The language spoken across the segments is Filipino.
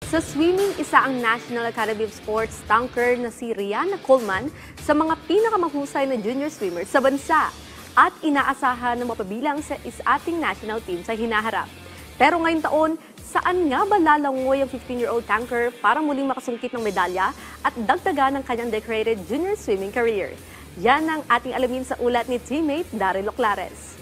Sa swimming, isa ang National Academy of Sports tanker na si Rihanna Coleman sa mga pinakamahusay na junior swimmer sa bansa at inaasahan na mapabilang sa ating national team sa hinaharap. Pero ngayong taon, saan nga ba lalangoy ang 15-year-old tanker para muling makasungkit ng medalya at dagdagan ng kanyang decorated junior swimming career? Yan ang ating alamin sa ulat ni teammate Daryl Oclares.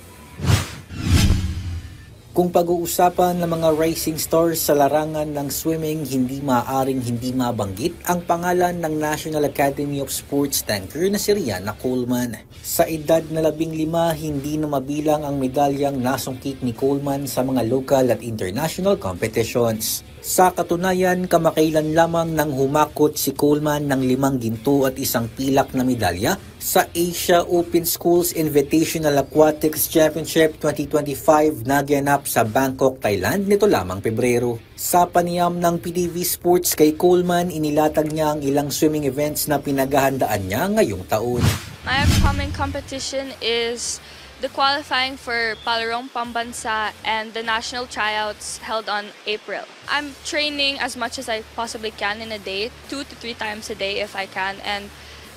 Kung pag-uusapan ng mga racing stars sa larangan ng swimming, hindi maaaring hindi mabanggit ang pangalan ng National Academy of Sports tanker na si Rihanna Coleman. Sa edad na 15, hindi na mabilang ang medalyang nasungkit ni Coleman sa mga local at international competitions. Sa katunayan, kamakailan lamang nang humakot si Coleman ng 5 ginto at 1 pilak na medalya sa Asia Open Schools Invitational Aquatics Championship 2025 na ganap sa Bangkok, Thailand nito lamang Pebrero. Sa panayam ng PTV Sports kay Coleman, inilatag niya ang ilang swimming events na pinaghahandaan niya ngayong taon. My upcoming competition is the qualifying for Palarong Pambansa and the national tryouts held on April. I'm training as much as I possibly can in a day, 2 to 3 times a day if I can, and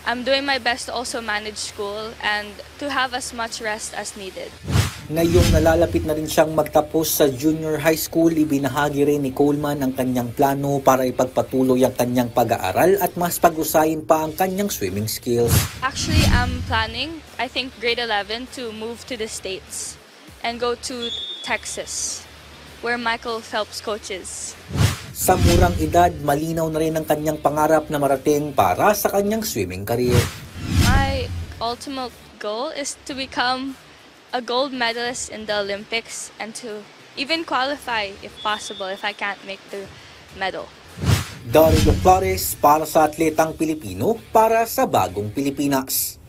I'm doing my best to also manage school and to have as much rest as needed. Ngayong nalalapit na rin siyang magtapos sa junior high school, ibinahagi rin ni Coleman ang kanyang plano para ipagpatuloy ang kanyang pag-aaral at mas pag-usayin pa ang kanyang swimming skills. Actually, I'm planning, I think grade 11, to move to the States and go to Texas, where Michael Phelps coaches. Sa murang edad, malinaw na rin ang kanyang pangarap na marating para sa kanyang swimming career. My ultimate goal is to become a gold medalist in the Olympics and to even qualify if possible if I can't make the medal. Daryl Oclares para sa Atletang Pilipino para sa Bagong Pilipinas.